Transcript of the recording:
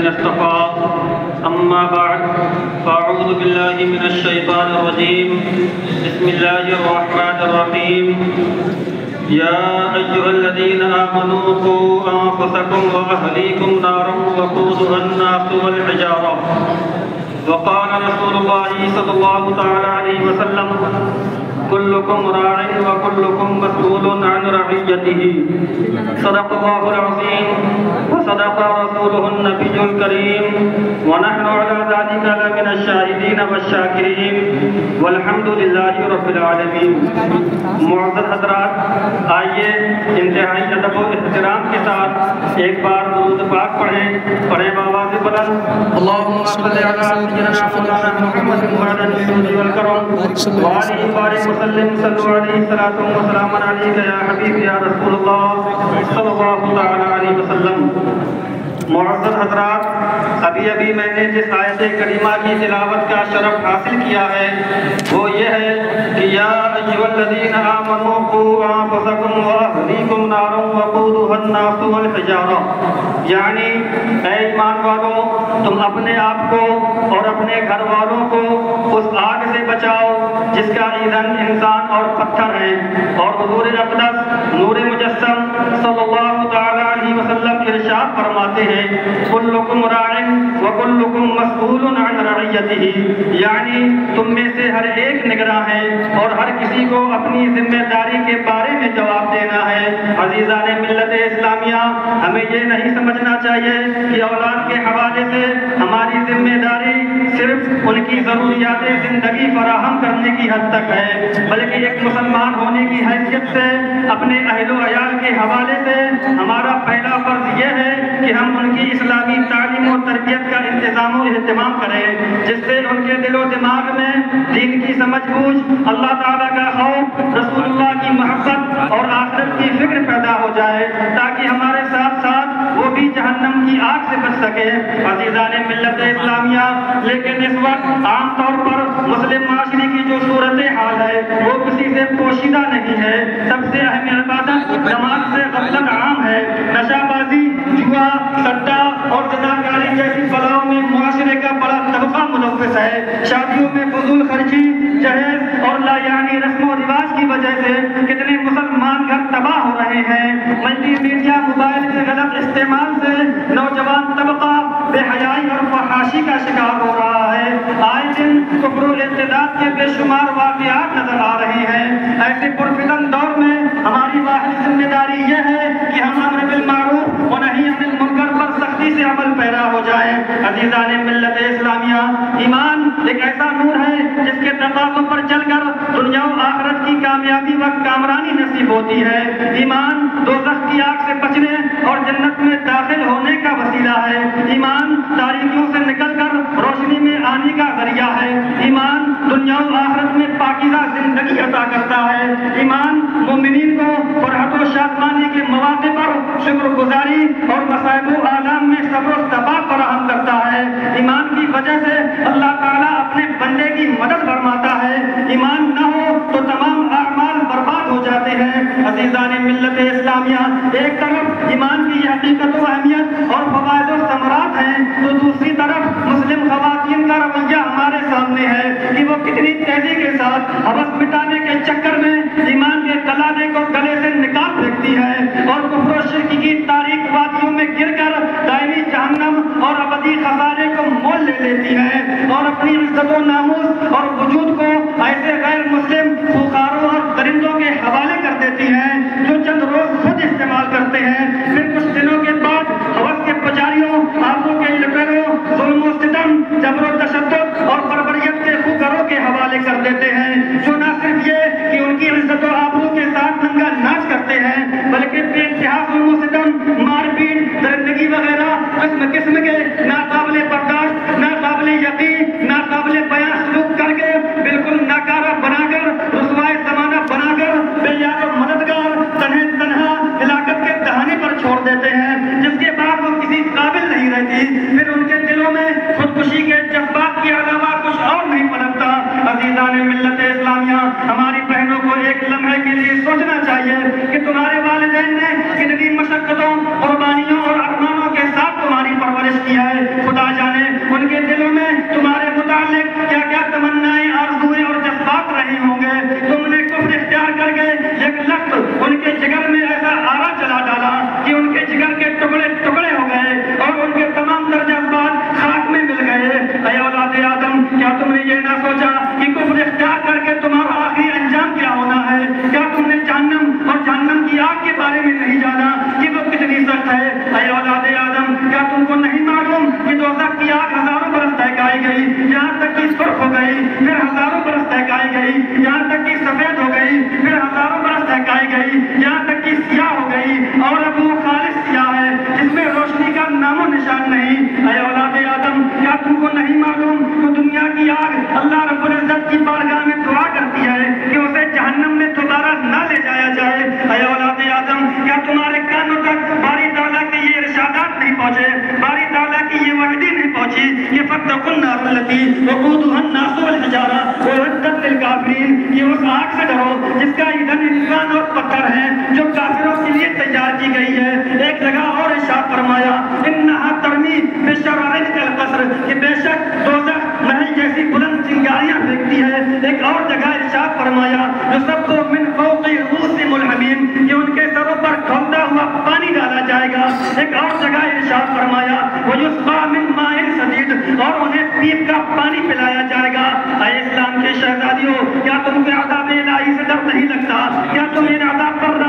اصطفى أما بعد فأعوذ بالله من الشيطان الرجيم بسم الله الرحمن الرحيم يا أيها الذين آمنوا قوا أنفسكم وأهليكم نارا وقودها الناس والحجارة وقال رسول الله صلى الله تعالى عليه وسلم كلكم راع وكلكم مسؤول عن رعيته صدق الله العظيم وصدق رسوله النبي الكريم ونحن على ذلك لمن الشاهدين والشاكرين والحمد لله رب العالمين. معزز حضرات، آئیے انتہائی ادب و احترام کے ساتھ ایک بار درود پاک پڑھیں بآواز بلند. اللهم صل على سيدنا مولانا محمد وعلى آله والكرم وآله وبارك وسلم صلوا عليه الصلاة والسلام عليك يا حبيبي يا رسول الله صلى الله تعالى عليه وسلم. معزز حضرات، ابھی میں نے جس آیت کریمہ کی تلاوت کا شرف حاصل کیا ہے وہ یہ ہے کہ یا ایھا الذین آمنوا قوا انفسکم واہلیکم نارا وقودها الناس والحجارہ، یعنی اے ایمان والوں، تم اپنے آپ کو اور اپنے گھر والوں کو اس آگ سے بچاؤ جس کا ایندھن انسان اور پتھر ہے. اور حضور اقدس نور مجسم صلی اللہ تعالی علیہ وسلم ارشاد فرماتے ہیں کلکم راع وکلکم مسئول عن رعیتہ، یعنی تم میں سے ہر ایک نگراں ہے اور ہر کسی کو اپنی ذمہ داری کے بارے میں جواب دینا ہے. عزیزان ملت اسلامیہ، ہمیں یہ نہیں سمجھنا چاہیے کہ اولاد کے حوالے سے ہماری ذمہ داری صرف ان کی ضروریات زندگی فراہم کرنے کی حد تک ہے، بلکہ ایک مسلمان ہونے کی حیثیت سے اپنے اہل و عیال کے حوالے سے ہمارا پہلا فرض یہ ہے کہ ہم ان کی اسلامی تعلیم و تربیت کا انتظام و اہتمام کریں، جس سے ان کے دل و دماغ میں دین کی سمجھ بوجھ، اللہ تعالیٰ کا خوف، رسول اللہ کی محبت اور آخرت کی فکر پیدا ہو جائے، تاکہ ہمارے ساتھ ساتھ وہ بھی جہنم کی آگ سے بچ سکے. عزیزان ملت اسلامیہ، لیکن اس وقت عام طور پر مسلم معاشرے کی جو صورتحال ہے وہ کسی سے پوشیدہ نہیں ہے. سب سے اہم عبادت نماز سے غفلت عام ہے. نشہ بازی، جوا، سٹا اور زناکاری جیسی بلاؤں میں معاشرے کا بڑا طبقہ ملوث ہے. شادیوں میں فضول خرچی، جہیز اور لا یعنی رسم و رواج کی وجہ سے کتنے مسلمان گھر تباہ ہو رہے ہیں. ملٹی میڈیا موبائل کے غلط استعمال سے نوجوان طبقہ بے حیائی اور فحاشی کا شکار ہو رہا ہے. آئے دن کفر و ارتداد کے بے شمار واقعات نظر آ رہے ہیں. ایسے پرفتن دور میں ہماری واحد ذمہ داری یہ ہے کہ ہم امر بالمعروف و نہی عن المنکر پر سختی سے عمل پیرا ہو جائے. عزیزان ملت اسلامیہ، ایمان ایک ایسا نور ہے جس کے تقاضوں پر چل کر دنیا و آخرت کی کامیابی و کامرانی نصیب ہوتی ہے. ایمان دوزخ کی آگ سے بچنے اور جنت میں داخل ہونے کا وسیلہ ہے. ایمان تاریکیوں سے نکل کر روشنی میں آنے کا ذریعہ ہے. ایمان دنیا و آخرت میں پاکیزہ زندگی عطا کرتا ہے. ایمان مومنین کو فرحت و شادمانی کے مواقع پر شکر گزاری اور مصائب و آلام میں صبر و ثبات فراہم کرتا ہے. ایمان کی وجہ سے اللہ تعالیٰ اپنے بندے کی مدد فرماتا ہے. ایمان نہ ہو تو تمام اعمال برباد ہو جاتے ہیں. عزیزان ملت اسلامیہ، ایک طرف ایمان کی حقیقت و اہمیت اور فوائد و ثمرات ہیں، تو دوسری طرف مسلم خواتین کا رویہ ہمارے سامنے ہے کہ وہ کتنی تیزی کے ساتھ ہوس مٹانے کے چکر میں ایمان کے تلادے کو گلے سے نکال پھینکتی ہے اور کفر و شرک کی تاریک وادیوں میں گر کر دائمی جہنم اور ابدی خسارے کو مول لے لیتی ہے اور اپنی عزت و ناموس اور وجود کو ایسے غیر مسلم پکاروں اور درندوں کے حوالے کر دیتی ہیں جو چند روز خود استعمال کرتے ہیں، پھر کچھ دنوں کے بعد ہوس کے پجاریوں، آنکھوں کے لپیروں، ظلم و ستم، جبر و تشدد اور بربریت کے خوگروں کے حوالے کر دیتے ہیں، جو نہ صرف یہ کہ ان کی عزت و آبرو کے ساتھ ننگا ناچ کرتے ہیں بلکہ بے انتہا ظلم و ستم، مار پیٹ، درندگی وغیرہ قسم قسم کے ناقابل برداشت، ناقابل یقین، ناقابل بیان سلوک کر کے بالکل ناکارہ بنا کر، رسوائے زمانہ بنا کر بے یار و مددگار تنہا ہلاکت کے دہانے پر چھوڑ دیتے ہیں، جس کے بعد وہ کسی قابل نہیں رہتی. پھر ان کے دلوں میں خودکشی کے جذبات کے علاوہ کچھ اور نہیں پنپتا. عزیزان ملت اسلامیہ، ہماری بہنوں کو ایک لمحے کے لیے سوچنا چاہیے کہ تمہارے والدین نے کتنی مشقتوں، قربانیوں اور ارمانوں کے ساتھ تمہاری پرورش کی ہے. یہ دوزخ کی آگ ہزاروں برس تہکائی گئی، یہاں تک کہ سرخ ہو گئی، پھر ہزاروں برس تہکائی گئی، یہاں تک کہ سفید ہو گئی، پھر ہزاروں برس تہکائی گئی، یہاں تک کہ سیاہ ہو گئی، اور اب وہ خالص سیاہ ہے جس میں روشنی کا نام و نشان نہیں۔ اے اولاد آدم، کیا تم کو نہیں معلوم کہ دنیا کی آگ اللہ رب العزت کی بارگاہ میں دعا کرتی ہے کہ اسے جہنم میں دوبارہ نہ لے جایا جائے؟ اے اولاد آدم، کیا تمہارے کانوں تک باری تعالیٰ کے یہ ارشادات نہیں پہنچے، باری تعالیٰ کی یہ وعدے نہیں پہنچی کہ فاتقوا النار التي وقودها الناس والحجارہ اعدت للکافرین، کہ اس آگ سے ڈرو جس کا ایندھن انسان اور پتھر ہے، جو کافروں کے لیے تیار کی گئی ہے۔ ایک جگہ اور ارشاد فرمایا انہا ترمی بشرار کالقصر، کہ بے شک دوزخ محل جیسی بلند چنگاریاں پھینکتی ہے۔ ایک اور جگہ ارشاد فرمایا یصب من فوق رؤوسهم الحمیم، کہ ان کے سروں پر کھولتا ہوا پانی ڈالا جائے گا۔ ایک اور جگہ ارشاد فرمایا ویسقی من ماء صدید، اور انہیں پیپ کا پانی پلایا جائے گا۔ اے اسلام کے شہزادیوں، کیا تم کو عذاب الہی سے ڈر نہیں لگتا؟ کیا تم ان عذاب پر